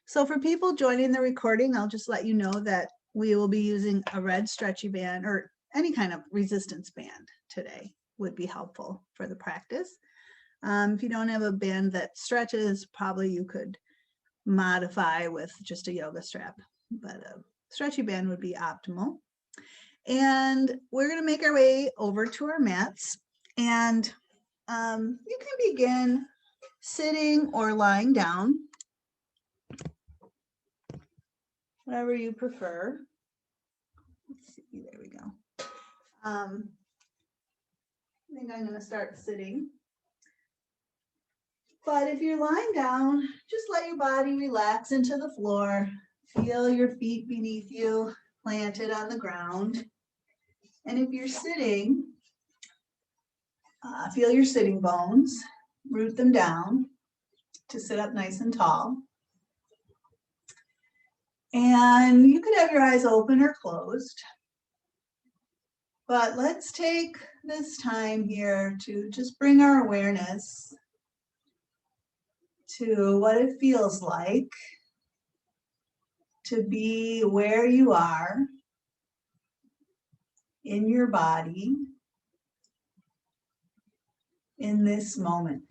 So for people joining the recording, I'll just let you know that we will be using a red stretchy band or any kind of resistance band today would be helpful for the practice. If you don't have a band that stretches, probably you could modify with just a yoga strap, but a stretchy band would be optimal. And we're going to make our way over to our mats, and you can begin sitting or lying down, whatever you prefer. Let's see, there we go. I think I'm going to start sitting. But if you're lying down, just let your body relax into the floor. Feel your feet beneath you planted on the ground. And if you're sitting, feel your sitting bones, root them down to sit up nice and tall. And you could have your eyes open or closed. But let's take this time here to just bring our awareness to what it feels like to be where you are in your body in this moment.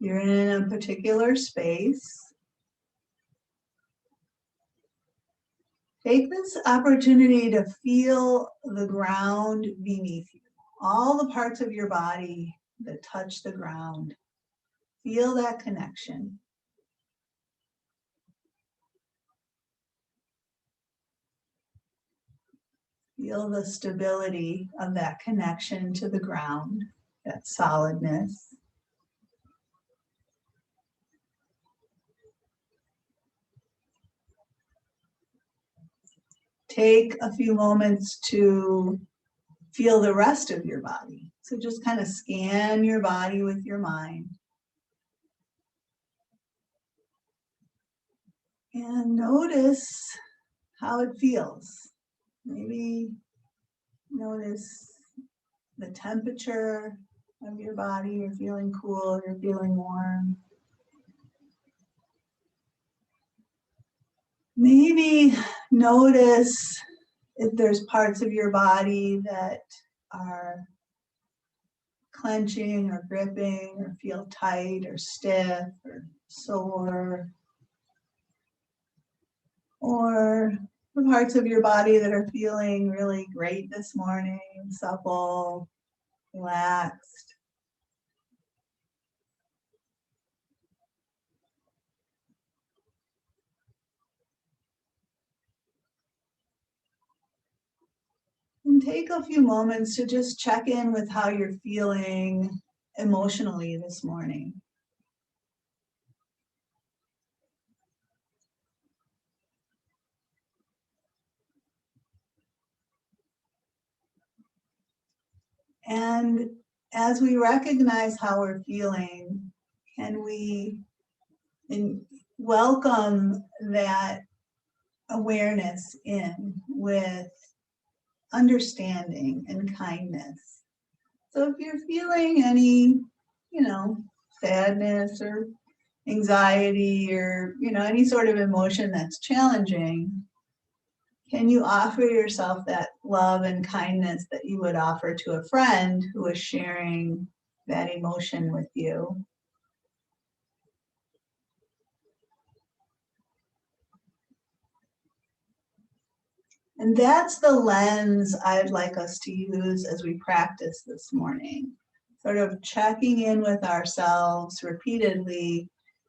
You're in a particular space. Take this opportunity to feel the ground beneath you, all the parts of your body that touch the ground. Feel that connection. Feel the stability of that connection to the ground, that solidness. Take a few moments to feel the rest of your body. So just kind of scan your body with your mind. And notice how it feels. Maybe notice the temperature of your body. You're feeling cool, you're feeling warm. Maybe notice if there's parts of your body that are clenching or gripping or feel tight or stiff or sore. Or the parts of your body that are feeling really great this morning, supple, relaxed. And take a few moments to just check in with how you're feeling emotionally this morning. And as we recognize how we're feeling, can we welcome that awareness in with understanding and kindness. So if you're feeling any, sadness or anxiety or, any sort of emotion that's challenging, can you offer yourself that love and kindness that you would offer to a friend who is sharing that emotion with you? And that's the lens I'd like us to use as we practice this morning. Sort of checking in with ourselves repeatedly,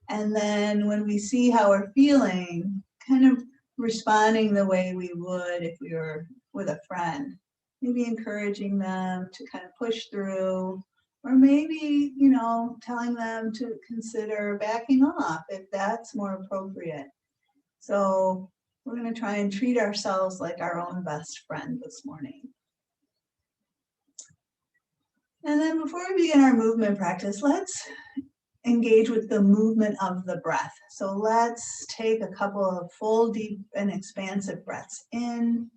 and then when we see how we're feeling, kind of responding the way we would if we were with a friend. Maybe encouraging them to kind of push through, or maybe, telling them to consider backing off if that's more appropriate. So we're going to try and treat ourselves like our own best friend this morning. And then before we begin our movement practice, let's engage with the movement of the breath. So let's take a couple of full, deep, and expansive breaths in,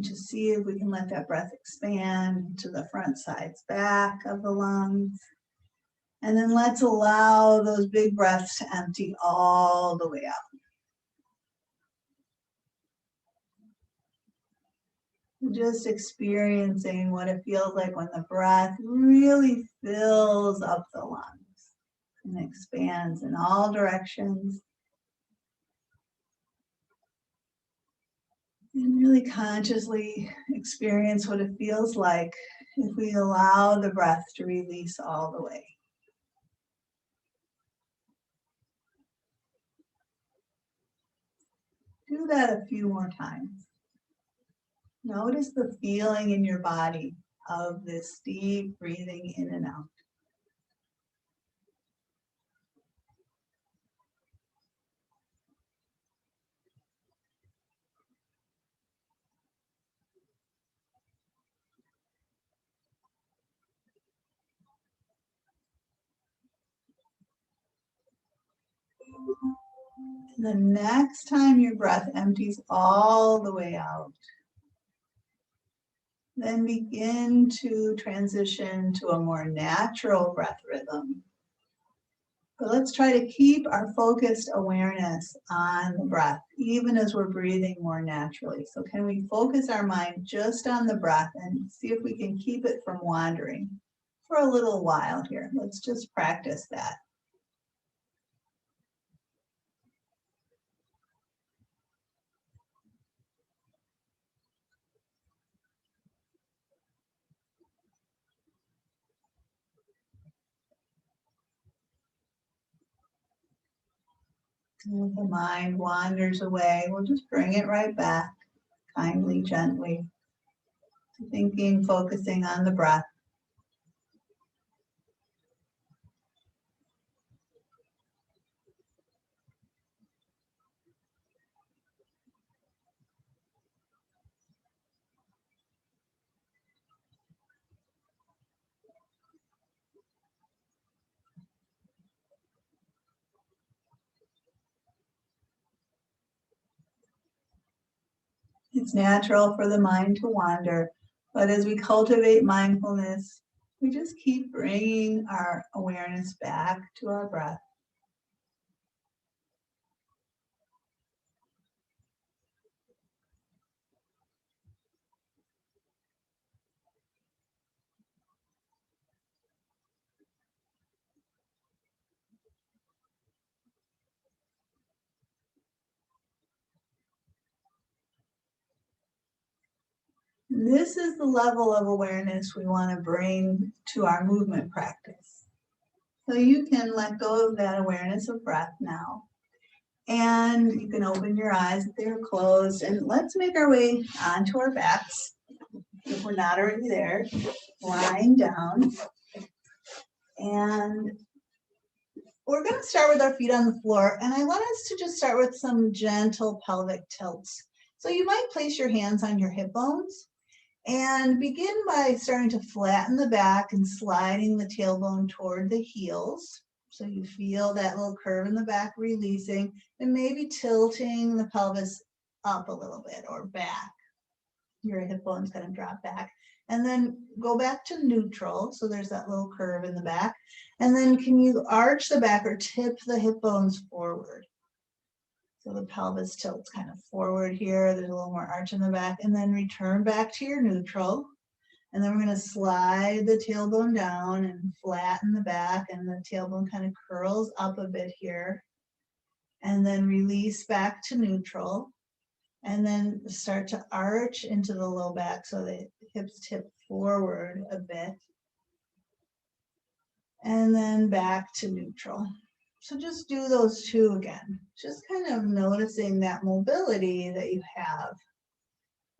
And just see if we can let that breath expand to the front, sides, back of the lungs. And then let's allow those big breaths to empty all the way out. Just experiencing what it feels like when the breath really fills up the lungs and expands in all directions. And really consciously experience what it feels like if we allow the breath to release all the way. Do that a few more times. Notice the feeling in your body of this deep breathing in and out. The next time your breath empties all the way out, then begin to transition to a more natural breath rhythm. But let's try to keep our focused awareness on the breath, even as we're breathing more naturally. So can we focus our mind just on the breath and see if we can keep it from wandering for a little while here? Let's just practice that. And if the mind wanders away, we'll just bring it right back, kindly, gently, to thinking, focusing on the breath. It's natural for the mind to wander, but as we cultivate mindfulness, we just keep bringing our awareness back to our breath. This is the level of awareness we want to bring to our movement practice. So you can let go of that awareness of breath now. And you can open your eyes if they're closed. And let's make our way onto our backs, if we're not already there, lying down. And we're going to start with our feet on the floor. And I want us to just start with some gentle pelvic tilts. So you might place your hands on your hip bones. And begin by starting to flatten the back and sliding the tailbone toward the heels. So you feel that little curve in the back releasing and maybe tilting the pelvis up a little bit or back. Your hip bone's going to drop back. And then go back to neutral. So there's that little curve in the back. And then can you arch the back or tip the hip bones forward? So the pelvis tilts kind of forward here. There's a little more arch in the back. And then return back to your neutral. And then we're going to slide the tailbone down and flatten the back. And the tailbone kind of curls up a bit here. And then release back to neutral. And then start to arch into the low back so the hips tip forward a bit. And then back to neutral. So just do those two again. Just kind of noticing that mobility that you have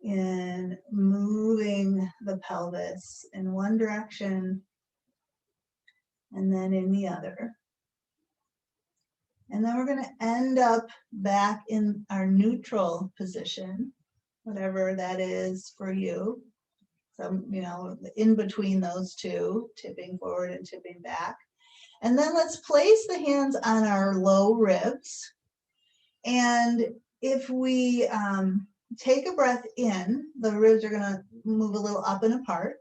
in moving the pelvis in one direction and then in the other. And then we're going to end up back in our neutral position, whatever that is for you. So, in between those two, tipping forward and tipping back. And then let's place the hands on our low ribs. And if we take a breath in. The ribs are going to move a little up and apart.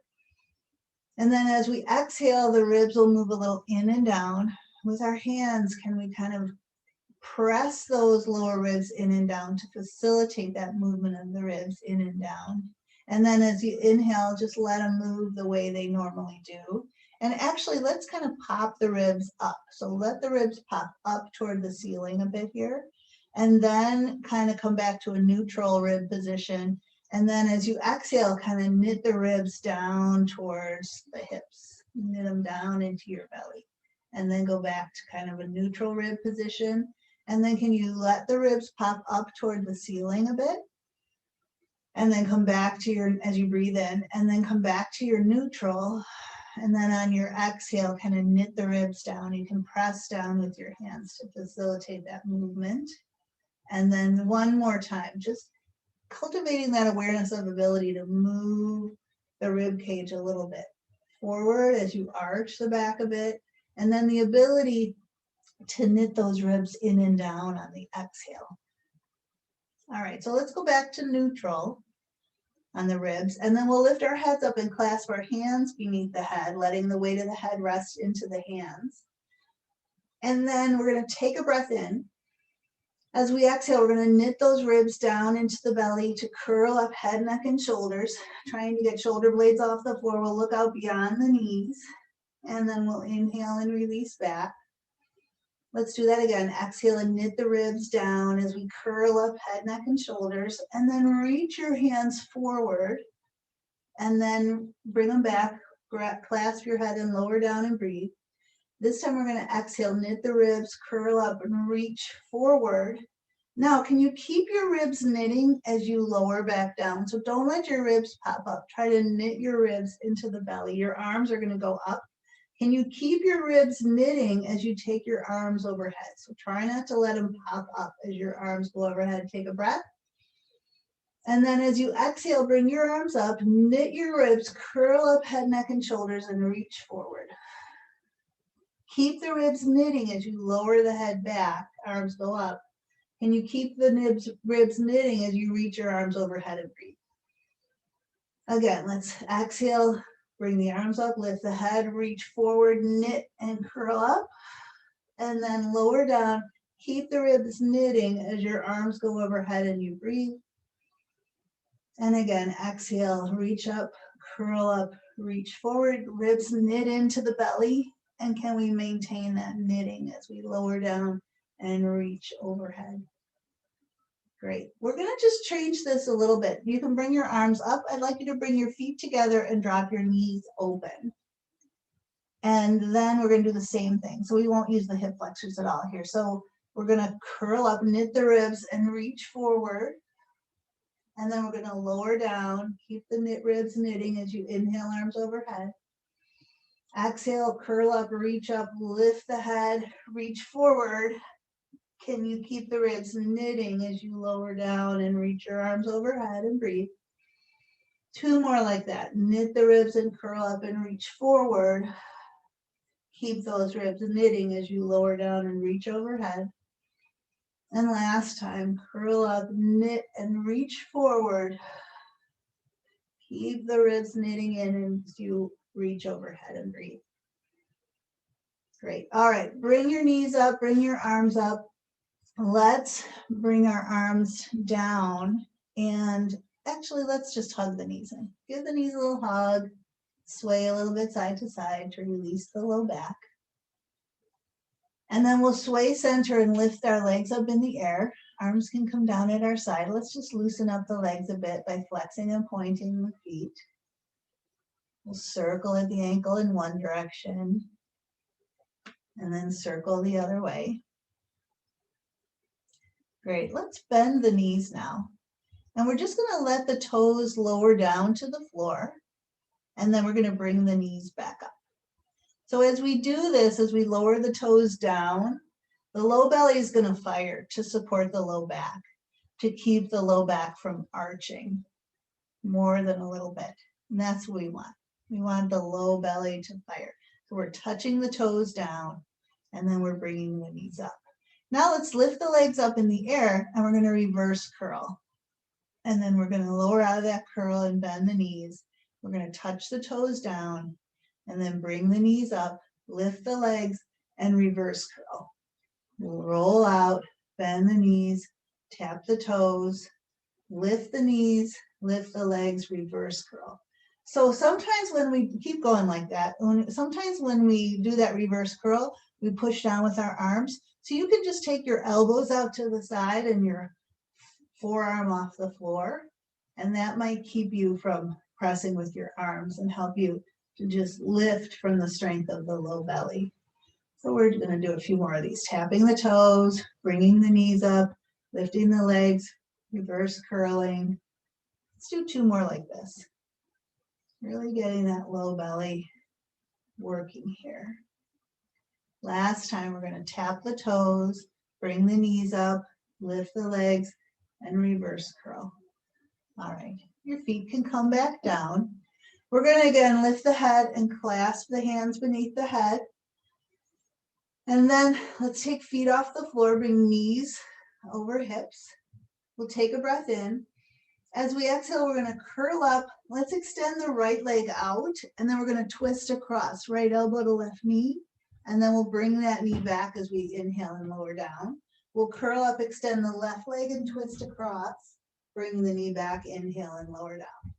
And then as we exhale, the ribs will move a little in and down. With our hands, can we kind of press those lower ribs in and down to facilitate that movement of the ribs in and down. And then as you inhale, just let them move the way they normally do. And actually, let's kind of pop the ribs up. So let the ribs pop up toward the ceiling a bit here. And then kind of come back to a neutral rib position. And then as you exhale, kind of knit the ribs down towards the hips. Knit them down into your belly. And then go back to kind of a neutral rib position. And then can you let the ribs pop up toward the ceiling a bit? And then come back to your, as you breathe in, and then come back to your neutral. And then on your exhale, kind of knit the ribs down. You can press down with your hands to facilitate that movement. And then one more time, just cultivating that awareness of ability to move the rib cage a little bit forward as you arch the back a bit. And then the ability to knit those ribs in and down on the exhale. All right, so let's go back to neutral on the ribs, and then we'll lift our heads up and clasp our hands beneath the head, letting the weight of the head rest into the hands. And then we're going to take a breath in. As we exhale, we're going to knit those ribs down into the belly to curl up head, neck, and shoulders, trying to get shoulder blades off the floor. We'll look out beyond the knees, and then we'll inhale and release back. Let's do that again. Exhale and knit the ribs down as we curl up head, neck, and shoulders. And then reach your hands forward. And then bring them back. Clasp your head and lower down and breathe. This time we're going to exhale, knit the ribs, curl up, and reach forward. Now, can you keep your ribs knitting as you lower back down? So don't let your ribs pop up. Try to knit your ribs into the belly. Your arms are going to go up. Can you keep your ribs knitting as you take your arms overhead? So try not to let them pop up as your arms go overhead. Take a breath. And then as you exhale, bring your arms up, knit your ribs, curl up head, neck, and shoulders, and reach forward. Keep the ribs knitting as you lower the head back, arms go up. Can you keep the ribs knitting as you reach your arms overhead and breathe? Again, let's exhale. Bring the arms up, lift the head, reach forward, knit and curl up, and then lower down. Keep the ribs knitting as your arms go overhead and you breathe. And again, exhale, reach up, curl up, reach forward, ribs knit into the belly. And can we maintain that knitting as we lower down and reach overhead? Great. We're going to just change this a little bit. You can bring your arms up. I'd like you to bring your feet together and drop your knees open. And then we're going to do the same thing. So we won't use the hip flexors at all here. So we're going to curl up, knit the ribs, and reach forward. And then we're going to lower down. Keep the ribs knitting as you inhale, arms overhead. Exhale, curl up, reach up, lift the head, reach forward. Can you keep the ribs knitting as you lower down and reach your arms overhead and breathe? Two more like that. Knit the ribs and curl up and reach forward. Keep those ribs knitting as you lower down and reach overhead. And last time, curl up, knit, and reach forward. Keep the ribs knitting in as you reach overhead and breathe. Great. All right, bring your knees up, bring your arms up. Let's bring our arms down, and actually let's just hug the knees in. Give the knees a little hug, sway a little bit side to side to release the low back. And then we'll sway center and lift our legs up in the air. Arms can come down at our side. Let's just loosen up the legs a bit by flexing and pointing the feet. We'll circle at the ankle in one direction and then circle the other way. Great, let's bend the knees now. And we're just gonna let the toes lower down to the floor, and then we're gonna bring the knees back up. So as we do this, as we lower the toes down, the low belly is gonna fire to support the low back, to keep the low back from arching more than a little bit. And that's what we want. We want the low belly to fire. So we're touching the toes down, and then we're bringing the knees up. Now let's lift the legs up in the air, and we're going to reverse curl. And then we're going to lower out of that curl and bend the knees. We're going to touch the toes down and then bring the knees up, lift the legs, and reverse curl. We'll roll out, bend the knees, tap the toes, lift the knees, lift the legs, reverse curl. So sometimes when we keep going like that, sometimes when we do that reverse curl, we push down with our arms. So you can just take your elbows out to the side and your forearm off the floor, and that might keep you from pressing with your arms and help you to just lift from the strength of the low belly. So we're going to do a few more of these, tapping the toes, bringing the knees up, lifting the legs, reverse curling. Let's do 2 more like this. Really getting that low belly working here. Last time we're going to tap the toes, bring the knees up, lift the legs, and reverse curl. All right, your feet can come back down. We're going to again lift the head and clasp the hands beneath the head. And then let's take feet off the floor, bring knees over hips. We'll take a breath in. As we exhale, we're going to curl up. Let's extend the right leg out, and then we're going to twist across, right elbow to left knee. And then we'll bring that knee back as we inhale and lower down. We'll curl up, extend the left leg and twist across, bring the knee back, inhale and lower down.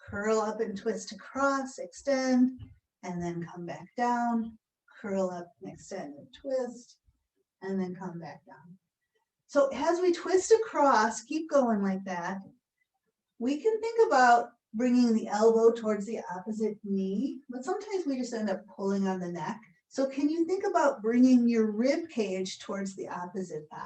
Curl up and twist across, extend, and then come back down. Curl up and extend and twist, and then come back down. So as we twist across, keep going like that. We can think about bringing the elbow towards the opposite knee, but sometimes we just end up pulling on the neck. So can you think about bringing your rib cage towards the opposite thigh?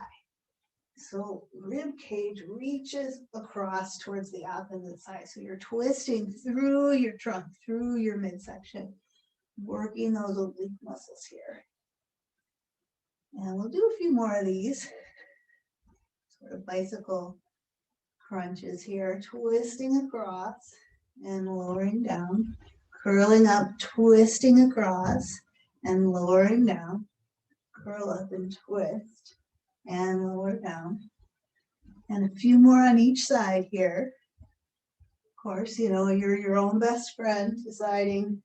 So rib cage reaches across towards the opposite side. So you're twisting through your trunk, through your midsection, working those oblique muscles here. And we'll do a few more of these, sort of bicycle crunches here, twisting across and lowering down, curling up, twisting across and lowering down, curl up and twist and lower down. And a few more on each side here. Of course, you know, you're your own best friend deciding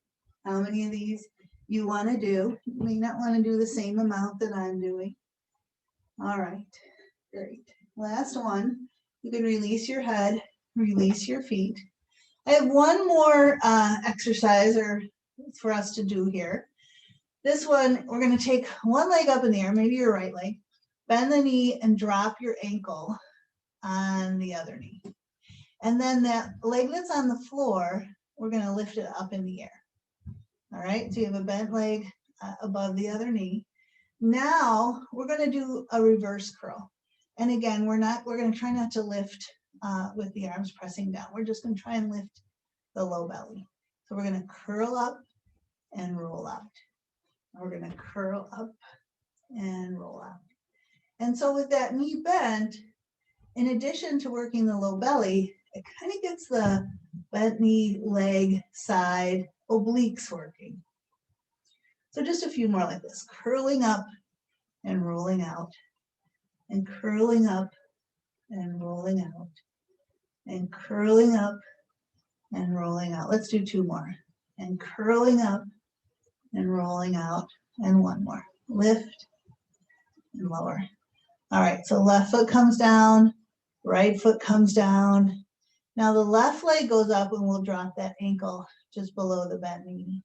how many of these you want to do. You may not want to do the same amount that I'm doing. All right, great. Last one. You can release your head, release your feet. I have one more exercise for us to do here. This one, we're going to take one leg up in the air, maybe your right leg, bend the knee and drop your ankle on the other knee. And then that leg that's on the floor, we're going to lift it up in the air. All right, so you have a bent leg above the other knee. Now we're going to do a reverse curl. And again, we're going to try not to lift with the arms pressing down. We're just going to try and lift the low belly. So we're going to curl up and roll out. We're going to curl up and roll out. And so with that knee bent, in addition to working the low belly, it kind of gets the bent knee, leg, side, obliques working. So just a few more like this, curling up and rolling out, and curling up and rolling out, and curling up and rolling out. Let's do 2 more. And curling up and rolling out, and 1 more. Lift and lower. All right, so left foot comes down, right foot comes down. Now the left leg goes up and we'll drop that ankle just below the bent knee.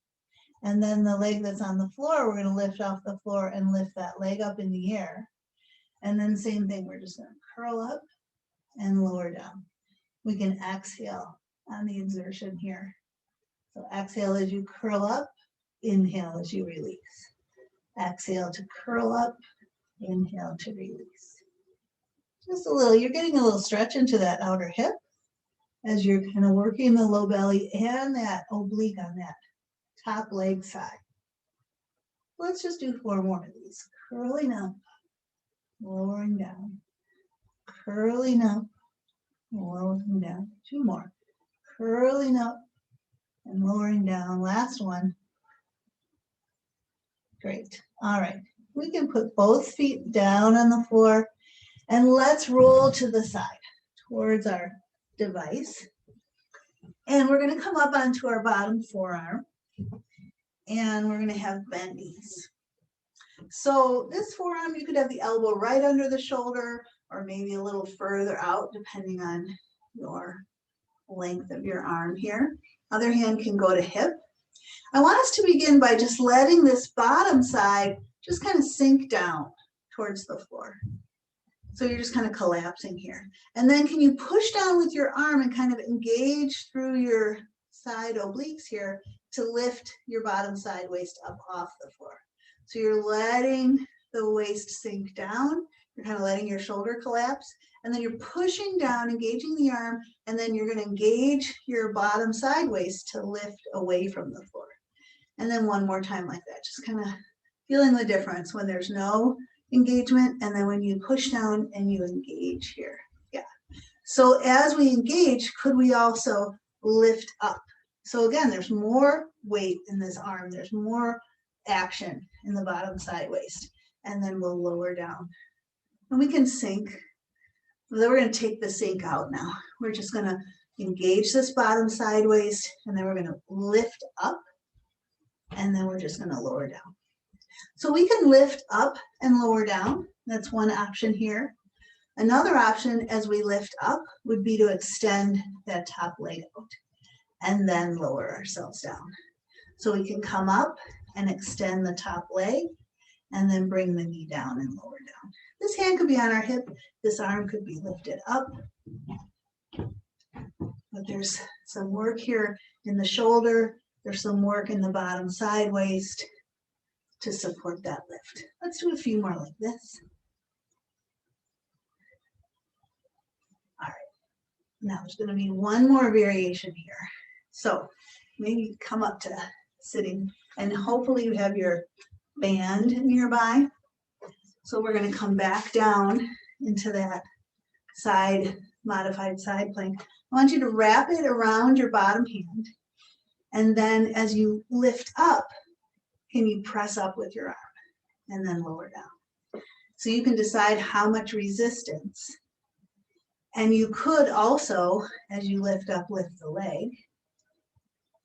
And then the leg that's on the floor, we're going to lift off the floor and lift that leg up in the air. And then same thing, we're just going to curl up and lower down. We can exhale on the exertion here. So exhale as you curl up, inhale as you release. Exhale to curl up, inhale to release. Just a little, you're getting a little stretch into that outer hip as you're kind of working the low belly and that oblique on that top leg side. Let's just do 4 more of these. Curling up, lowering down, curling up, lowering down. 2 more. Curling up and lowering down. Last one. Great. All right. We can put both feet down on the floor and let's roll to the side towards our device. And we're going to come up onto our bottom forearm. And we're going to have bendies. So this forearm, you could have the elbow right under the shoulder or maybe a little further out, depending on your length of your arm here. Other hand can go to hip. I want us to begin by just letting this bottom side just kind of sink down towards the floor. So you're just kind of collapsing here. And then can you push down with your arm and kind of engage through your side obliques here to lift your bottom side waist up off the floor. So you're letting the waist sink down. You're kind of letting your shoulder collapse. And then you're pushing down, engaging the arm, and then you're going to engage your bottom side waist to lift away from the floor. And then one more time like that, just kind of feeling the difference when there's no engagement and then when you push down and you engage here. Yeah. So as we engage, could we also lift up? So again, there's more weight in this arm. There's more action in the bottom side waist. And then we'll lower down. And we can sink. Then we're going to take the sink out now. We're just going to engage this bottom side waist, and then we're going to lift up, and then we're just going to lower down. So we can lift up and lower down. That's one option here. Another option as we lift up would be to extend that top leg out and then lower ourselves down. So we can come up and extend the top leg and then bring the knee down and lower down. This hand could be on our hip. This arm could be lifted up. But there's some work here in the shoulder. There's some work in the bottom side waist to support that lift. Let's do a few more like this. All right. Now there's going to be one more variation here. So maybe come up to sitting, and hopefully you have your band nearby. So we're going to come back down into that side, modified side plank. I want you to wrap it around your bottom hand. And then as you lift up, can you press up with your arm and then lower down? So you can decide how much resistance. And you could also, as you lift up, lift the leg.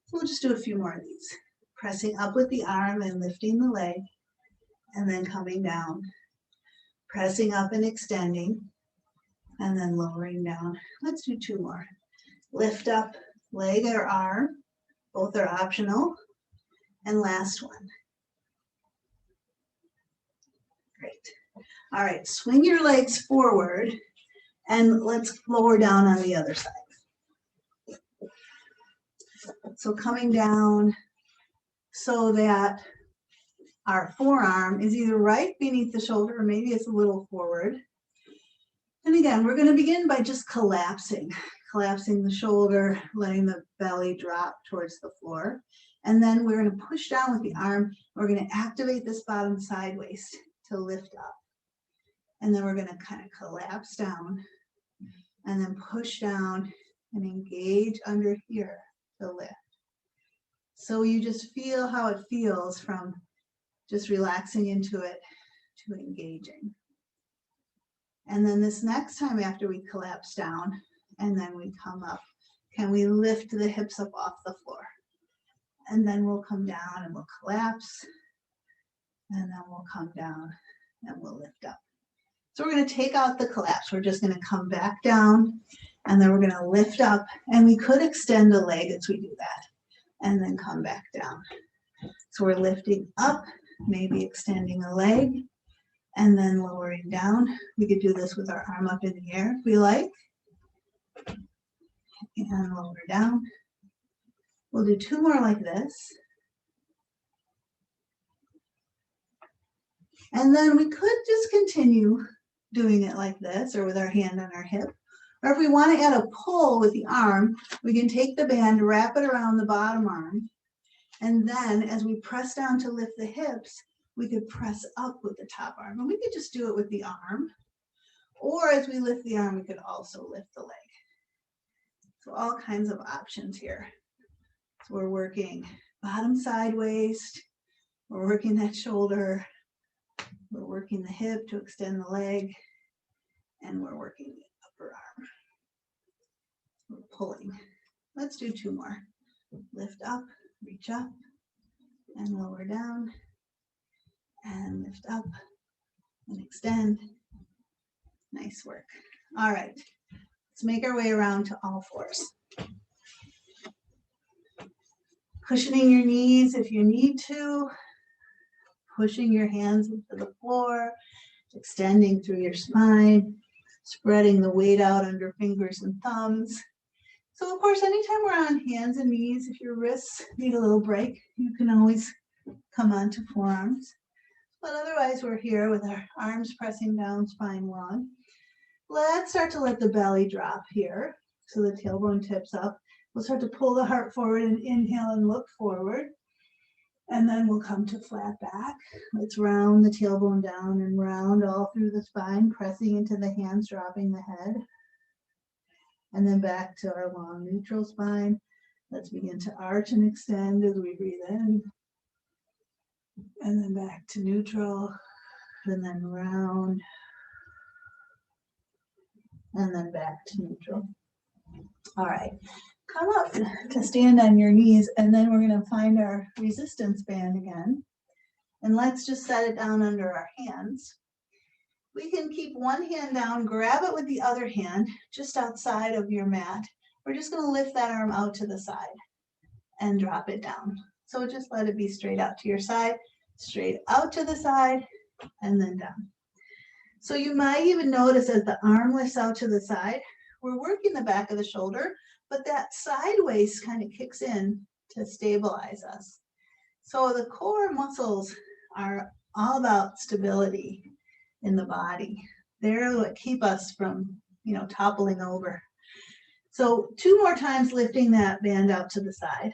So we'll just do a few more of these. Pressing up with the arm and lifting the leg, and then coming down. Pressing up and extending, and then lowering down. Let's do two more. Lift up, leg or arm. Both are optional. And last one. Great. All right, swing your legs forward, and let's lower down on the other side. So coming down so that our forearm is either right beneath the shoulder or maybe it's a little forward. And again, we're going to begin by just collapsing the shoulder, letting the belly drop towards the floor. And then we're going to push down with the arm. We're going to activate this bottom side waist to lift up. And then we're going to kind of collapse down and then push down and engage under here to lift. So you just feel how it feels from just relaxing into it to engaging. And then this next time after we collapse down and then we come up, can we lift the hips up off the floor? And then we'll come down and we'll collapse, and then we'll come down and we'll lift up. So we're going to take out the collapse. We're just going to come back down, and then we're going to lift up, and we could extend the leg as we do that, and then come back down. So we're lifting up, maybe extending a leg, and then lowering down. We could do this with our arm up in the air if we like, and lower down. We'll do two more like this. And then we could just continue doing it like this or with our hand on our hip. Or if we want to add a pull with the arm, we can take the band, wrap it around the bottom arm. And then as we press down to lift the hips, we could press up with the top arm. And we could just do it with the arm. Or as we lift the arm, we could also lift the leg. So all kinds of options here. So we're working bottom side waist. We're working that shoulder. We're working the hip to extend the leg. And we're working the upper arm. we're pulling. Let's do 2 more. Lift up, reach up, and lower down, and lift up, and extend. Nice work. All right, let's make our way around to all fours. Cushioning your knees if you need to, pushing your hands into the floor, extending through your spine, spreading the weight out under fingers and thumbs. So of course, anytime we're on hands and knees, if your wrists need a little break, you can always come onto forearms. But otherwise, we're here with our arms pressing down, spine long. Let's start to let the belly drop here. So the tailbone tips up. We'll start to pull the heart forward and inhale and look forward. And then we'll come to flat back. Let's round the tailbone down and round all through the spine, pressing into the hands, dropping the head. And then back to our long neutral spine. Let's begin to arch and extend as we breathe in. And then back to neutral. And then round. And then back to neutral. All right. Come up to stand on your knees, and then we're going to find our resistance band again. And let's just set it down under our hands. We can keep one hand down, grab it with the other hand just outside of your mat. We're just going to lift that arm out to the side and drop it down. So just let it be straight out to your side, straight out to the side, and then down. So you might even notice as the arm lifts out to the side, we're working the back of the shoulder, but that sideways kind of kicks in to stabilize us. So the core muscles are all about stability in the body. They're what keep us from, toppling over. So 2 more times lifting that band out to the side.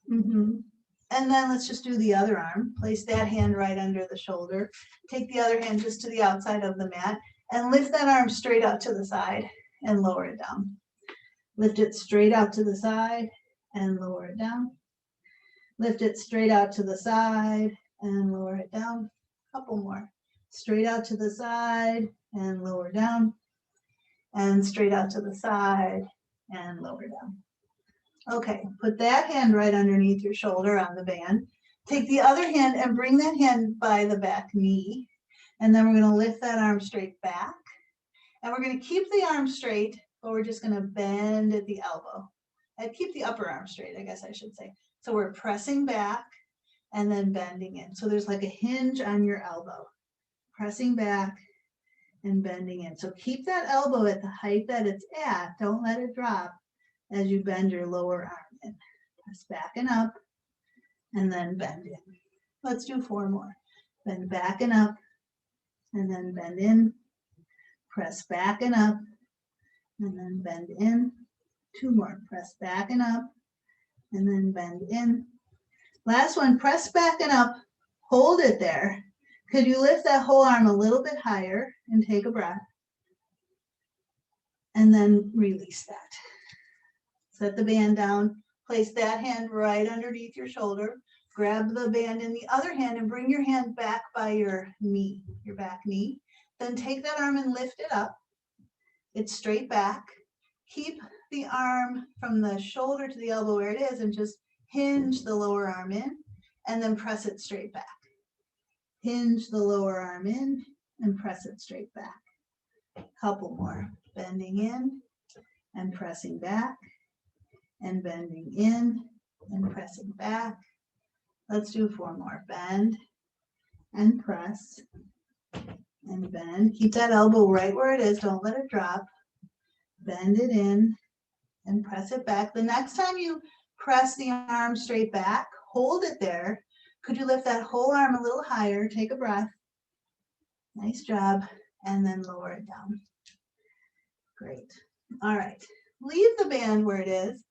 And then let's just do the other arm. Place that hand right under the shoulder. Take the other hand just to the outside of the mat and lift that arm straight out to the side and lower it down. Lift it straight out to the side and lower it down. Lift it straight out to the side and lower it down. Couple more. Straight out to the side and lower down. And straight out to the side and lower down. Okay, put that hand right underneath your shoulder on the band. Take the other hand and bring that hand by the back knee. And then we're going to lift that arm straight back. And we're going to keep the arm straight, but we're just going to bend at the elbow. And keep the upper arm straight, I guess I should say. So we're pressing back and then bending in. So there's like a hinge on your elbow. Pressing back and bending in. So keep that elbow at the height that it's at. Don't let it drop as you bend your lower arm in. Press back and up and then bend in. Let's do 4 more. Bend back and up and then bend in. Press back and up and then bend in. 2 more. Press back and up and then bend in. Last one, press back and up. Hold it there. Could you lift that whole arm a little bit higher and take a breath? And then release that. Set the band down. Place that hand right underneath your shoulder. Grab the band in the other hand and bring your hand back by your knee, your back knee. Then take that arm and lift it up. It's straight back. Keep the arm from the shoulder to the elbow where it is and just hinge the lower arm in and then press it straight back. Hinge the lower arm in and press it straight back. Couple more. Bending in and pressing back and bending in and pressing back. Let's do 4 more. Bend and press and bend. Keep that elbow right where it is. Don't let it drop. Bend it in and press it back. The next time you press the arm straight back, hold it there. Could you lift that whole arm a little higher? Take a breath. Nice job. And then lower it down. Great. All right. Leave the band where it is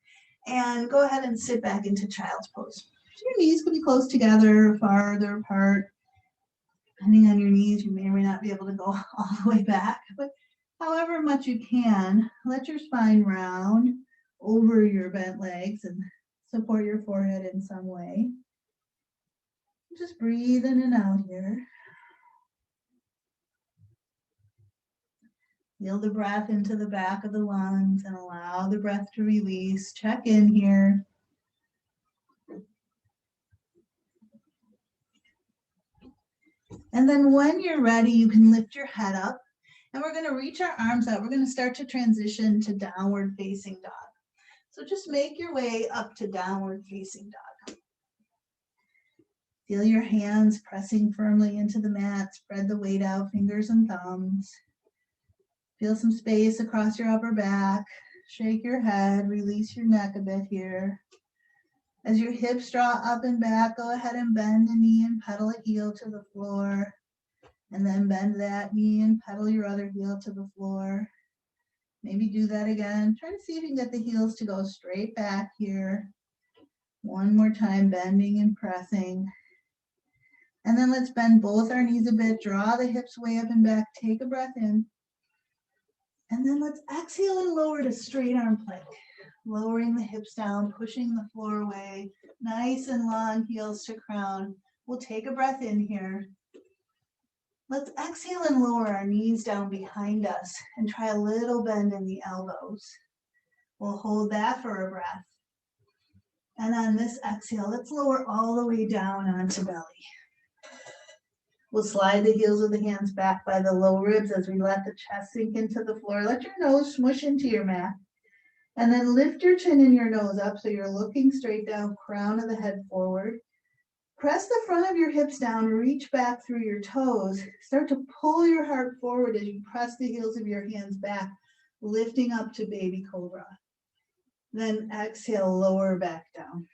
and go ahead and sit back into child's pose. Your knees can be close together, farther apart. Depending on your knees, you may or may not be able to go all the way back. But however much you can, let your spine round over your bent legs and support your forehead in some way. Just breathe in and out here. Feel the breath into the back of the lungs and allow the breath to release. Check in here. And then when you're ready, you can lift your head up and we're going to reach our arms out. We're going to start to transition to downward facing dog. So just make your way up to downward facing dog. Feel your hands pressing firmly into the mat. Spread the weight out, fingers and thumbs. Feel some space across your upper back. Shake your head, release your neck a bit here. As your hips draw up and back, go ahead and bend a knee and pedal a heel to the floor. And then bend that knee and pedal your other heel to the floor. Maybe do that again. Try to see if you can get the heels to go straight back here. One more time, bending and pressing. And then let's bend both our knees a bit. Draw the hips way up and back. Take a breath in. And then let's exhale and lower to straight arm plank. Lowering the hips down, pushing the floor away. Nice and long, heels to crown. We'll take a breath in here. Let's exhale and lower our knees down behind us and try a little bend in the elbows. We'll hold that for a breath. And on this exhale, let's lower all the way down onto belly. We'll slide the heels of the hands back by the low ribs as we let the chest sink into the floor. Let your nose smush into your mat. And then lift your chin and your nose up so you're looking straight down, crown of the head forward. Press the front of your hips down, reach back through your toes. Start to pull your heart forward as you press the heels of your hands back, lifting up to baby cobra. Then exhale, lower back down.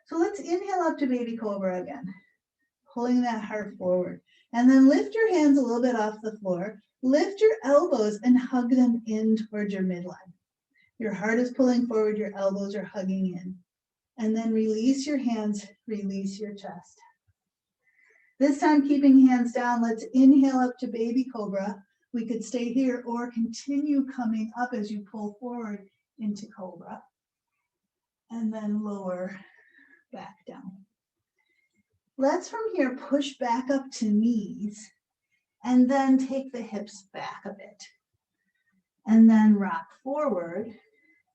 So let's inhale up to baby cobra again, pulling that heart forward. And then lift your hands a little bit off the floor. Lift your elbows and hug them in towards your midline. Your heart is pulling forward, your elbows are hugging in. And then release your hands, release your chest. This time, keeping hands down, let's inhale up to baby cobra. We could stay here or continue coming up as you pull forward into cobra. And then lower back down. Let's from here push back up to knees and then take the hips back a bit. And then rock forward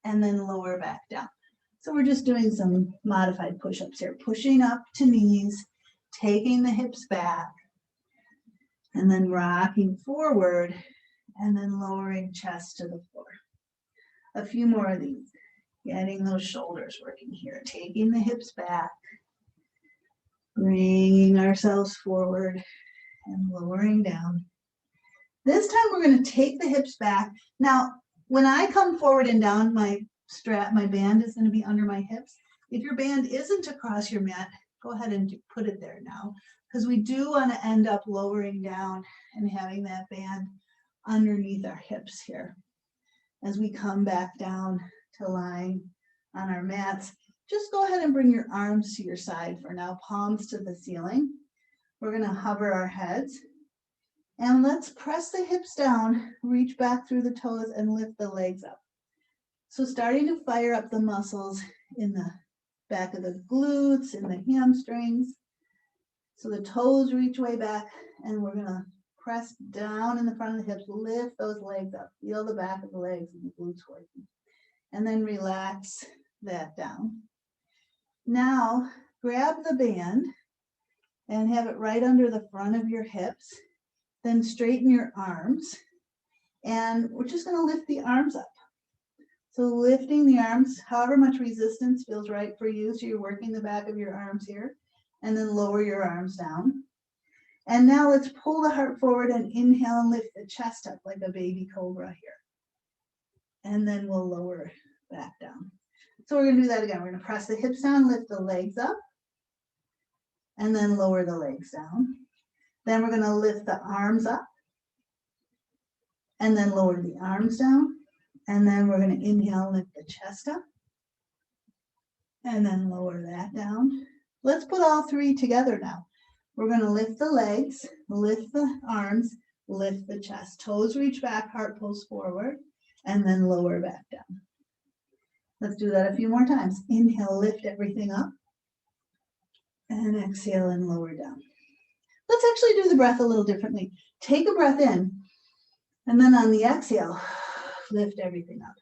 and then lower back down. So we're just doing some modified push-ups here. Pushing up to knees, taking the hips back, and then rocking forward, and then lowering chest to the floor. A few more of these. Getting those shoulders working here. Taking the hips back, bringing ourselves forward, and lowering down. This time we're going to take the hips back. Now, when I come forward and down, my band is going to be under my hips. If your band isn't across your mat, go ahead and put it there now, because we do want to end up lowering down and having that band underneath our hips here. As we come back down to lying on our mats, just go ahead and bring your arms to your side for now, palms to the ceiling. We're going to hover our heads. And let's press the hips down, reach back through the toes, and lift the legs up. So starting to fire up the muscles in the back of the glutes, in the hamstrings. So the toes reach way back, and we're going to press down in the front of the hips, lift those legs up, feel the back of the legs and the glutes working. And then relax that down. Now, grab the band and have it right under the front of your hips. Then straighten your arms, and we're just going to lift the arms up. So lifting the arms, however much resistance feels right for you, so you're working the back of your arms here, and then lower your arms down. And now let's pull the heart forward and inhale and lift the chest up like a baby cobra here. And then we'll lower back down. So we're going to do that again. We're going to press the hips down, lift the legs up, and then lower the legs down. Then we're going to lift the arms up and then lower the arms down. And then we're going to inhale and lift the chest up and then lower that down. Let's put all three together now. We're going to lift the legs, lift the arms, lift the chest. Toes reach back, heart pulls forward, and then lower back down. Let's do that a few more times. Inhale, lift everything up. And exhale and lower down. Let's actually do the breath a little differently. Take a breath in And then on the exhale, lift everything up.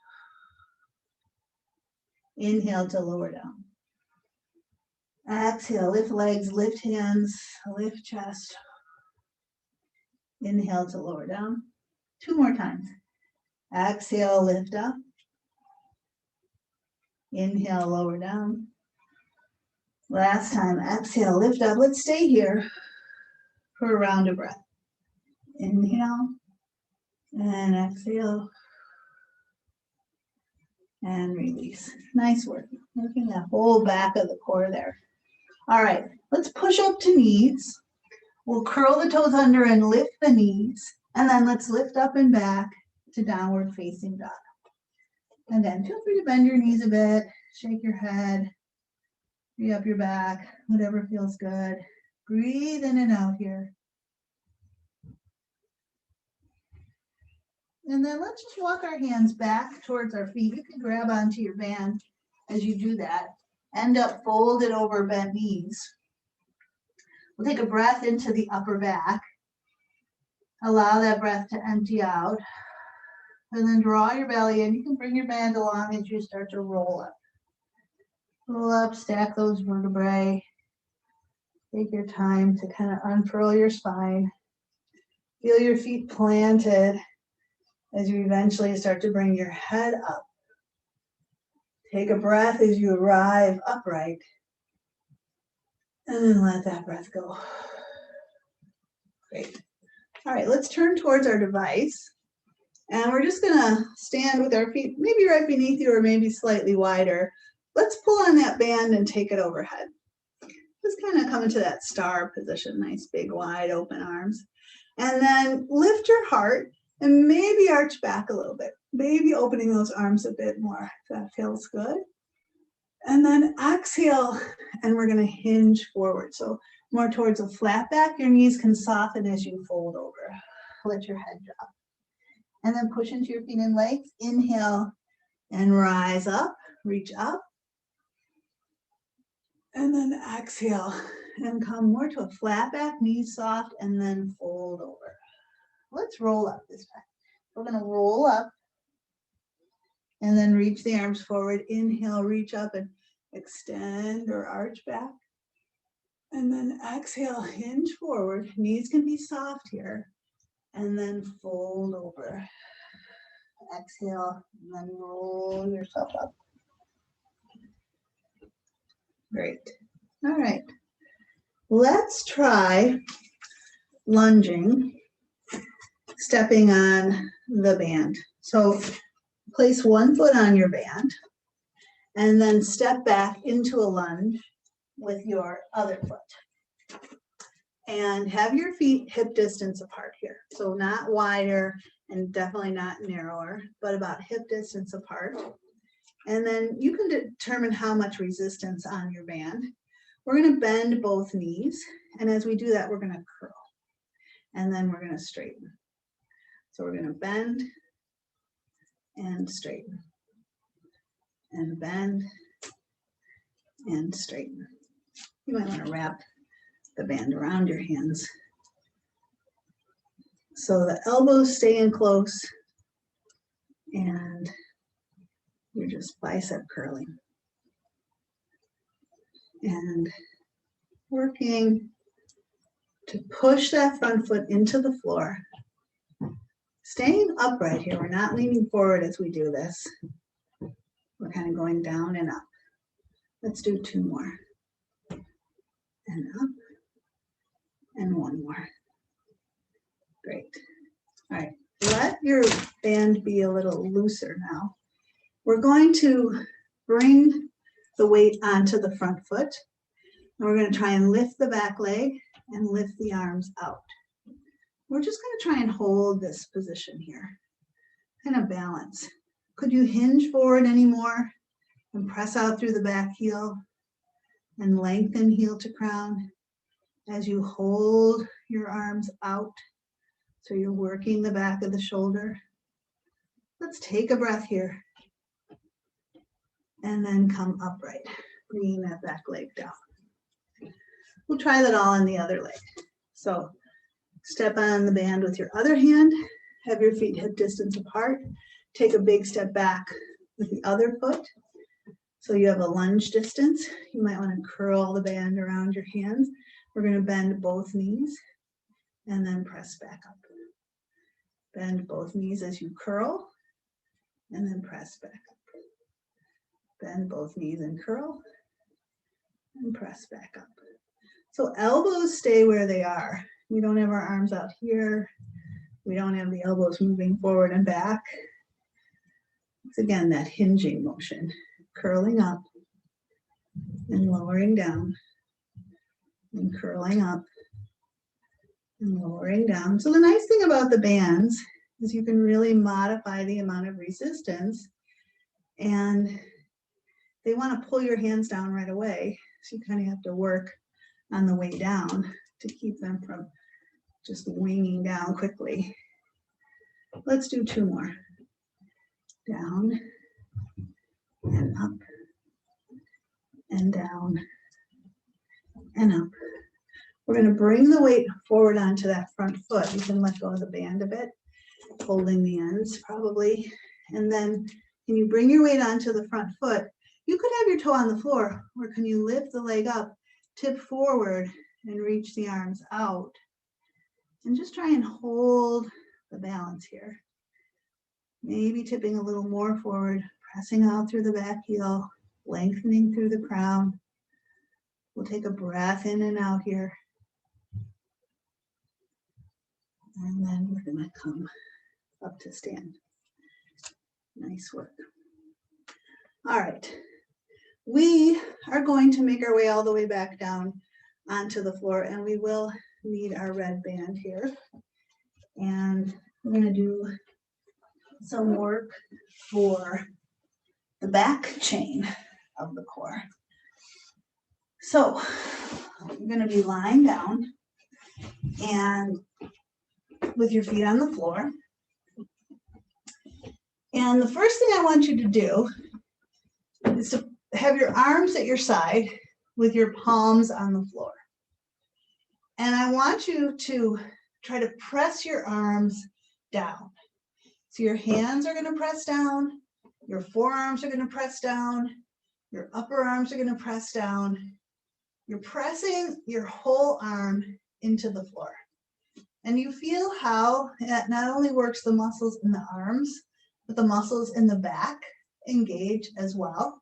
Inhale to lower down. Exhale, lift legs, lift hands, lift chest. Inhale to lower down. 2 more times. Exhale, lift up. Inhale, lower down. Last time, exhale, lift up. Let's stay here for a round of breath. Inhale and exhale and release. Nice work. Working that whole back of the core there. All right, let's push up to knees. We'll curl the toes under and lift the knees. And then let's lift up and back to downward facing dog. And then feel free to bend your knees a bit, shake your head, free up your back, whatever feels good. Breathe in and out here. And then let's just walk our hands back towards our feet. You can grab onto your band as you do that. End up folded over bent knees. We'll take a breath into the upper back. Allow that breath to empty out. And then draw your belly in. You can bring your band along as you start to roll up. Roll up, stack those vertebrae. Take your time to kind of unfurl your spine. Feel your feet planted as you eventually start to bring your head up. Take a breath as you arrive upright. And then let that breath go. Great. All right, let's turn towards our device. And we're just gonna stand with our feet maybe right beneath you or maybe slightly wider. Let's pull on that band and take it overhead. Just kind of come into that star position, nice big wide open arms. And then lift your heart and maybe arch back a little bit. Maybe opening those arms a bit more if that feels good. And then exhale, and we're gonna hinge forward. So more towards a flat back. Your knees can soften as you fold over. Let your head drop. And then push into your feet and legs. Inhale and rise up, reach up. And then exhale and come more to a flat back, knees soft, and then fold over. Let's roll up this time. We're gonna roll up and then reach the arms forward. Inhale, reach up and extend or arch back. And then exhale, hinge forward. Knees can be soft here. And then fold over. Exhale, and then roll yourself up. Great. All right. Let's try lunging, stepping on the band. So place one foot on your band and then step back into a lunge with your other foot. And have your feet hip distance apart here. So not wider and definitely not narrower, but about hip distance apart. And then you can determine how much resistance on your band. We're gonna bend both knees. And as we do that, we're gonna curl. And then we're gonna straighten. So we're gonna bend and straighten. And bend and straighten. You might wanna wrap the band around your hands. So the elbows stay in close and you're just bicep curling. And working to push that front foot into the floor. Staying upright here, we're not leaning forward as we do this. We're kind of going down and up. Let's do 2 more. And up. And 1 more. Great. All right, let your band be a little looser now. We're going to bring the weight onto the front foot. And we're going to try and lift the back leg and lift the arms out. We're just going to try and hold this position here. Kind of balance. Could you hinge forward anymore and press out through the back heel and lengthen heel to crown as you hold your arms out. So you're working the back of the shoulder. Let's take a breath here. And then come upright, bringing that back leg down. We'll try that all on the other leg. So step on the band with your other hand have your feet hip distance apart. Take a big step back with the other foot. So you have a lunge distance. You might want to curl the band around your hands. We're going to bend both knees and then press back up. Bend both knees as you curl and then press back up. Bend both knees and curl and press back up. So elbows stay where they are. We don't have our arms out here. We don't have the elbows moving forward and back. It's again that hinging motion, curling up and lowering down and curling up and lowering down. So the nice thing about the bands is you can really modify the amount of resistance, and they want to pull your hands down right away. So you kind of have to work on the way down to keep them from just winging down quickly. Let's do 2 more. Down and up and down and up. We're going to bring the weight forward onto that front foot. You can let go of the band a bit, holding the ends probably. And then can you bring your weight onto the front foot? You could have your toe on the floor, or can you lift the leg up, tip forward, and reach the arms out? And just try and hold the balance here. Maybe tipping a little more forward, pressing out through the back heel, lengthening through the crown. We'll take a breath in and out here. And then we're going to come up to stand. Nice work. All right. We are going to make our way all the way back down onto the floor, and we will need our red band here. And we're going to do some work for the back chain of the core. So you're going to be lying down and with your feet on the floor. And the first thing I want you to do is to have your arms at your side with your palms on the floor. And I want you to try to press your arms down. So your hands are going to press down, your forearms are going to press down, your upper arms are going to press down. You're pressing your whole arm into the floor. And you feel how that not only works the muscles in the arms, but the muscles in the back engage as well.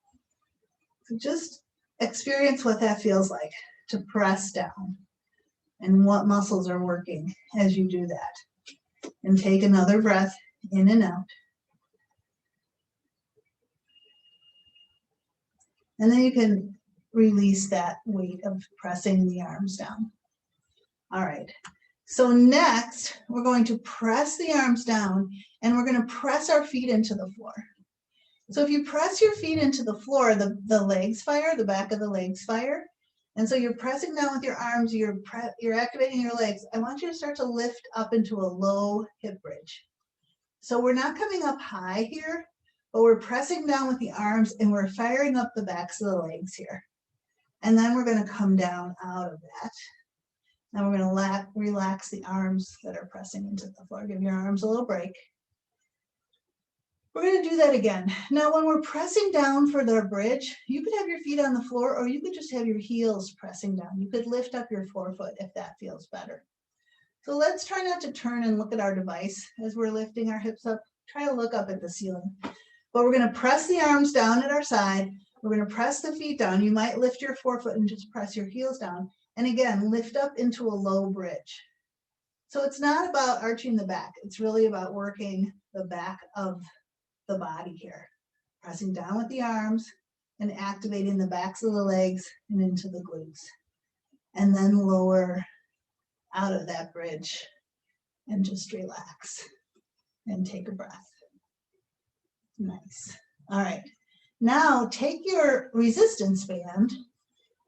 So just experience what that feels like to press down and what muscles are working as you do that. And take another breath in and out. And then you can release that weight of pressing the arms down. All right. So next, we're going to press the arms down and we're going to press our feet into the floor. So if you press your feet into the floor, the legs fire, the back of the legs fire. And so you're pressing down with your arms, you're activating your legs. I want you to start to lift up into a low hip bridge. So we're not coming up high here, but we're pressing down with the arms and we're firing up the backs of the legs here. And then we're going to come down out of that. Now we're going to relax the arms that are pressing into the floor. Give your arms a little break. We're going to do that again. Now when we're pressing down for the bridge, you could have your feet on the floor or you could just have your heels pressing down. You could lift up your forefoot if that feels better. So let's try not to turn and look at our device as we're lifting our hips up. Try to look up at the ceiling. But we're going to press the arms down at our side. We're going to press the feet down. You might lift your forefoot and just press your heels down. And again, lift up into a low bridge. So it's not about arching the back. It's really about working the back of the body here. Pressing down with the arms and activating the backs of the legs and into the glutes. And then lower out of that bridge and just relax and take a breath. Nice. All right. Now take your resistance band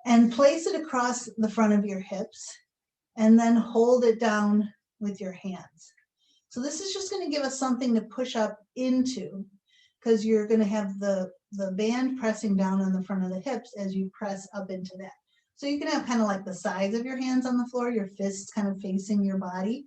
and place it across the front of your hips and then hold it down with your hands. So this is just going to give us something to push up into because you're going to have the band pressing down on the front of the hips as you press up into that. So you can have kind of like the sides of your hands on the floor, your fists kind of facing your body,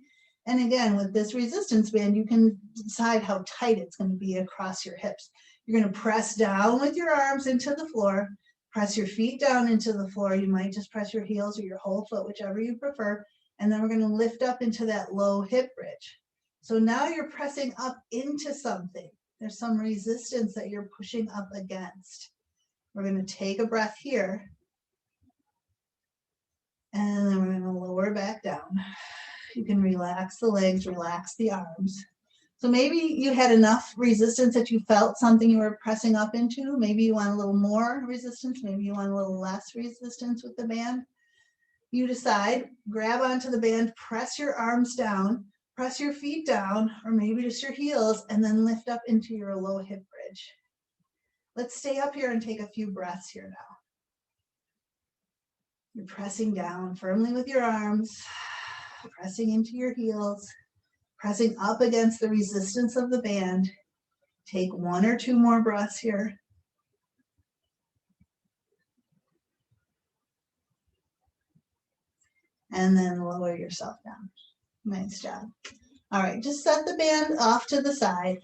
And again, with this resistance band, you can decide how tight it's going to be across your hips. You're going to press down with your arms into the floor, press your feet down into the floor. You might just press your heels or your whole foot, whichever you prefer. And then we're going to lift up into that low hip bridge. So now you're pressing up into something. There's some resistance that you're pushing up against. We're going to take a breath here. And then we're going to lower back down. You can relax the legs, relax the arms. So maybe you had enough resistance that you felt something you were pressing up into. Maybe you want a little more resistance. Maybe you want a little less resistance with the band. You decide, grab onto the band, press your arms down, press your feet down, or maybe just your heels, and then lift up into your low hip bridge. Let's stay up here and take a few breaths here now. You're pressing down firmly with your arms, pressing into your heels, pressing up against the resistance of the band. Take 1 or 2 more breaths here. And then lower yourself down. Nice job. All right, just set the band off to the side.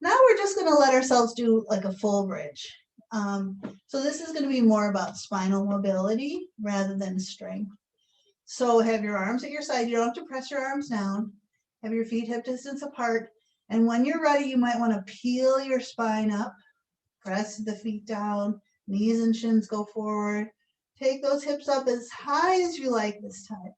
Now we're just going to let ourselves do like a full bridge. So this is going to be more about spinal mobility rather than strength. So have your arms at your side. You don't have to press your arms down. Have your feet hip distance apart. And when you're ready, you might want to peel your spine up. Press the feet down. Knees and shins go forward. Take those hips up as high as you like this time.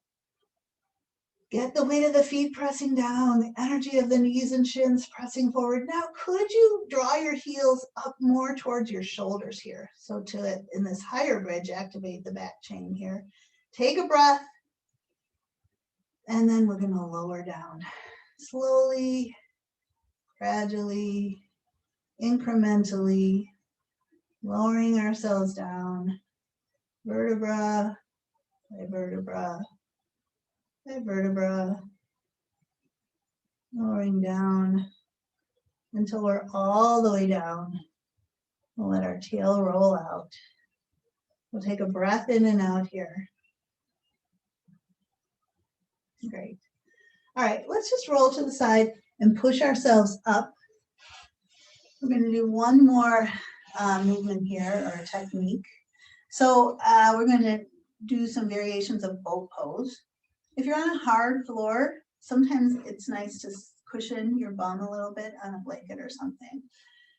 Get the weight of the feet pressing down, the energy of the knees and shins pressing forward. Now, could you draw your heels up more towards your shoulders here? So to, in this higher bridge, activate the back chain here. Take a breath, and then we're going to lower down. Slowly, gradually, incrementally, lowering ourselves down, vertebra by vertebra by vertebra, lowering down until we're all the way down. We'll let our tail roll out. We'll take a breath in and out here. Great. All right, let's just roll to the side and push ourselves up. We're going to do one more movement here, or technique. So we're going to do some variations of boat pose. If you're on a hard floor, sometimes it's nice to cushion your bum a little bit on a blanket or something.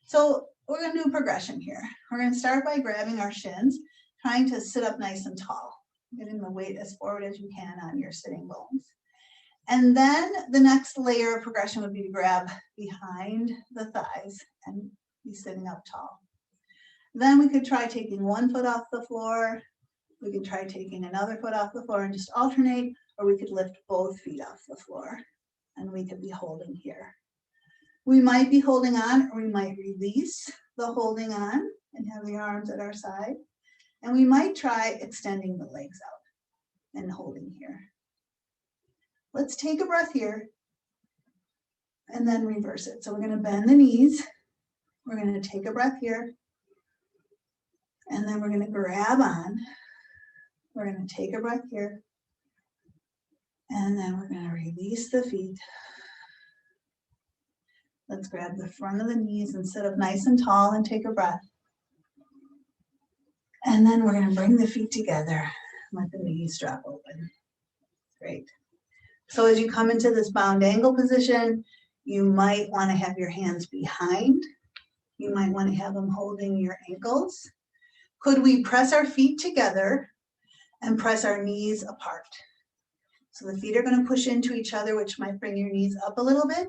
So we're going to do a progression here. We're going to start by grabbing our shins, trying to sit up nice and tall, getting the weight as forward as you can on your sitting bones. And then the next layer of progression would be to grab behind the thighs and be sitting up tall. Then we could try taking one foot off the floor. We could try taking another foot off the floor and just alternate, or we could lift both feet off the floor and we could be holding here. We might be holding on, or we might release the holding on and have the arms at our side. And we might try extending the legs out and holding here. Let's take a breath here and then reverse it. So we're going to bend the knees. We're going to take a breath here. And then we're going to grab on. We're going to take a breath here. And then we're going to release the feet. Let's grab the front of the knees and sit up nice and tall and take a breath. And then we're going to bring the feet together. Let the knees drop open. Great. So as you come into this bound angle position, you might want to have your hands behind. You might want to have them holding your ankles. Could we press our feet together and press our knees apart? So the feet are going to push into each other, which might bring your knees up a little bit.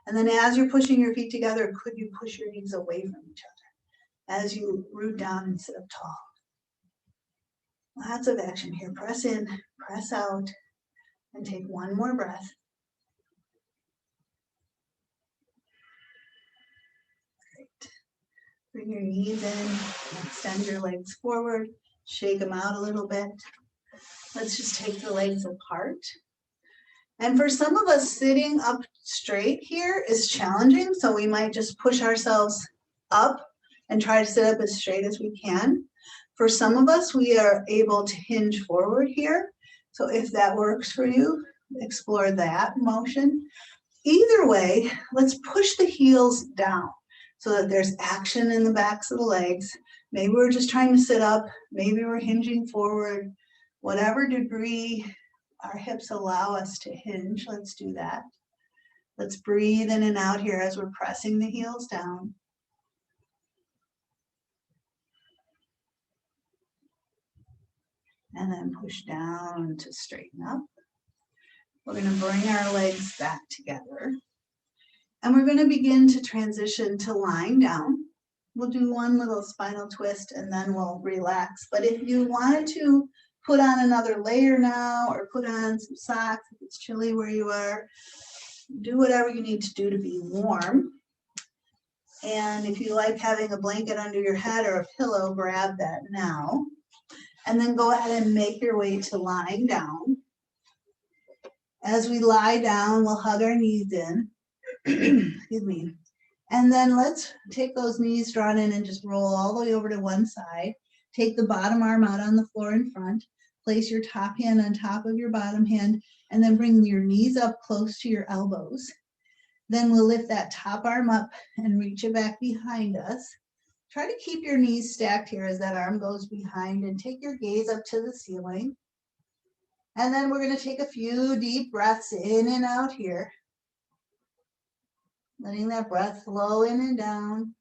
And then as you're pushing your feet together, could you push your knees away from each other as you root down and sit up tall? Lots of action here. Press in, press out, and take one more breath. Great. Bring your knees in, extend your legs forward, shake them out a little bit. Let's just take the legs apart. And for some of us, sitting up straight here is challenging, so we might just push ourselves up and try to sit up as straight as we can. For some of us, we are able to hinge forward here. So if that works for you, explore that motion. Either way, let's push the heels down so that there's action in the backs of the legs. Maybe we're just trying to sit up. Maybe we're hinging forward. Whatever degree our hips allow us to hinge, let's do that. Let's breathe in and out here as we're pressing the heels down. And then push down to straighten up. We're going to bring our legs back together. And we're going to begin to transition to lying down. We'll do one little spinal twist and then we'll relax. But if you wanted to put on another layer now or put on some socks, if it's chilly where you are, do whatever you need to do to be warm. And if you like having a blanket under your head or a pillow, grab that now. And then go ahead and make your way to lying down. As we lie down, we'll hug our knees in. Excuse me. And then let's take those knees drawn in and just roll all the way over to one side. Take the bottom arm out on the floor in front. Place your top hand on top of your bottom hand, and then bring your knees up close to your elbows. Then we'll lift that top arm up and reach it back behind us. Try to keep your knees stacked here as that arm goes behind, and take your gaze up to the ceiling. And then we're going to take a few deep breaths in and out here. Letting that breath flow in and down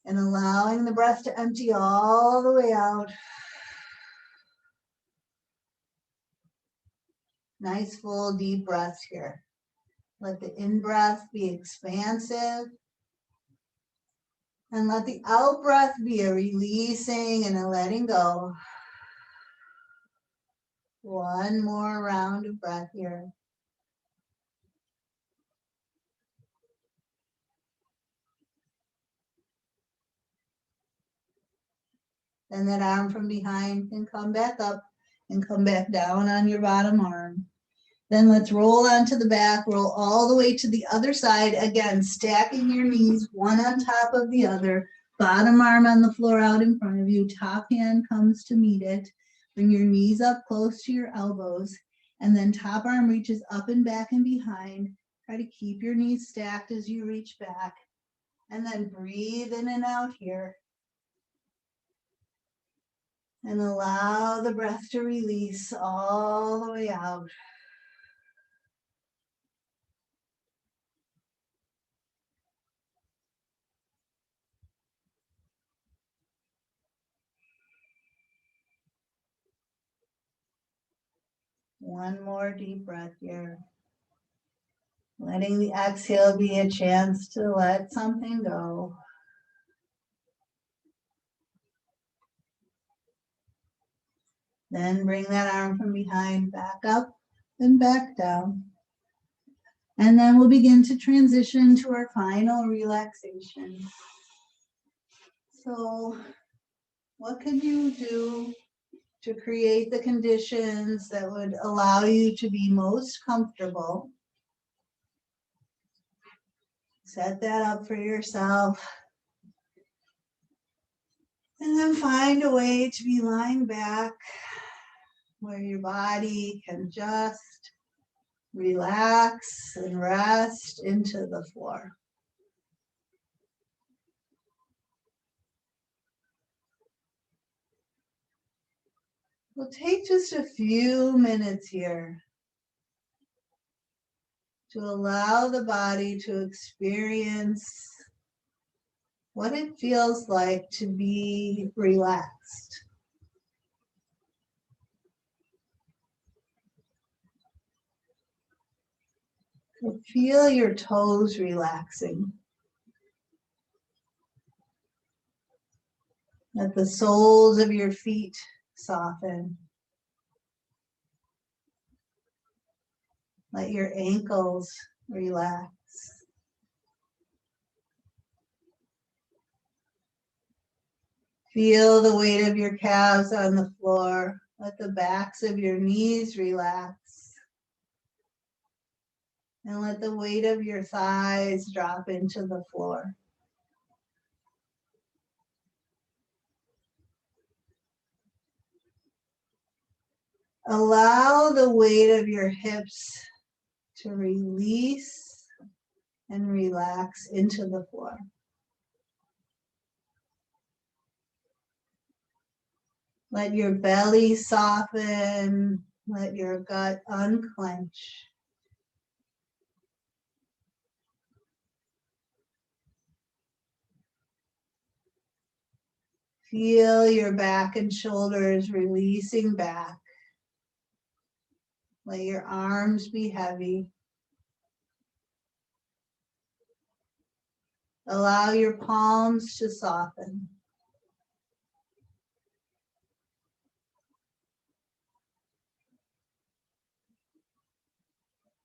and allowing the breath to empty all the way out. Nice full deep breaths here. Let the in-breath be expansive. And let the out-breath be a releasing and a letting go. One more round of breath here. Then that arm from behind can come back up and come back down on your bottom arm. Then let's roll onto the back, roll all the way to the other side. Again, stacking your knees one on top of the other. Bottom arm on the floor out in front of you. Top hand comes to meet it. Bring your knees up close to your elbows. And then top arm reaches up and back and behind. Try to keep your knees stacked as you reach back. And then breathe in and out here. And allow the breath to release all the way out. One more deep breath here. Letting the exhale be a chance to let something go. Then bring that arm from behind back up and back down. And then we'll begin to transition to our final relaxation. So, what could you do to create the conditions that would allow you to be most comfortable? Set that up for yourself. And then find a way to be lying back where your body can just relax and rest into the floor. We'll take just a few minutes here to allow the body to experience what it feels like to be relaxed. So feel your toes relaxing. Let the soles of your feet soften. Let your ankles relax. Feel the weight of your calves on the floor. Let the backs of your knees relax. And let the weight of your thighs drop into the floor. Allow the weight of your hips to release and relax into the floor. Let your belly soften, let your gut unclench. Feel your back and shoulders releasing back. Let your arms be heavy. Allow your palms to soften.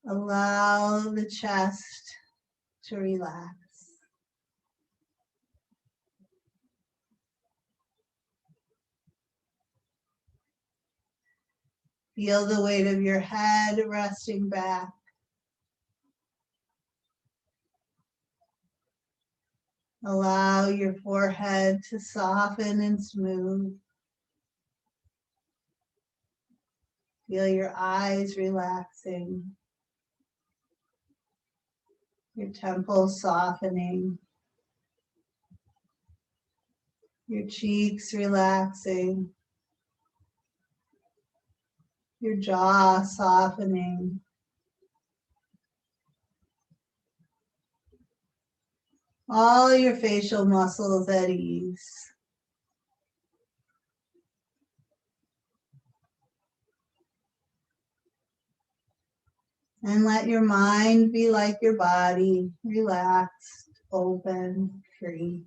Allow the chest to relax. Feel the weight of your head resting back. Allow your forehead to soften and smooth. Feel your eyes relaxing. Your temples softening. Your cheeks relaxing. Your jaw softening. All your facial muscles at ease. And let your mind be like your body, relaxed, open, free.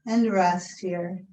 And rest here.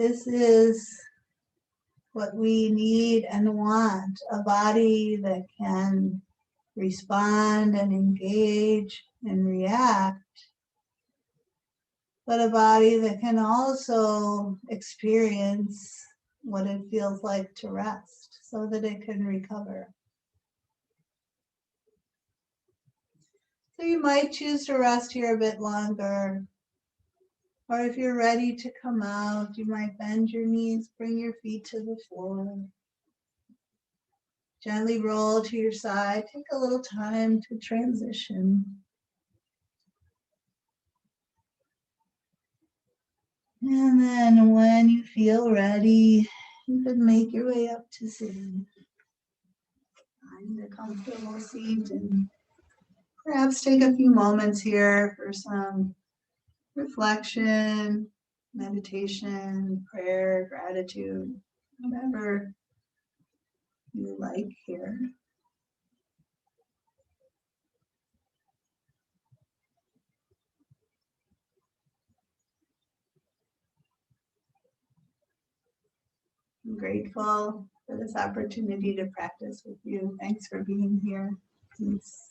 This is what we need and want, a body that can respond and engage and react, but a body that can also experience what it feels like to rest so that it can recover. So you might choose to rest here a bit longer. Or if you're ready to come out, you might bend your knees, bring your feet to the floor. Gently roll to your side. Take a little time to transition. And then when you feel ready, you can make your way up to sitting. Find a comfortable seat and perhaps take a few moments here for some reflection, meditation, prayer, gratitude, whatever you like here. I'm grateful for this opportunity to practice with you. Thanks for being here. Peace.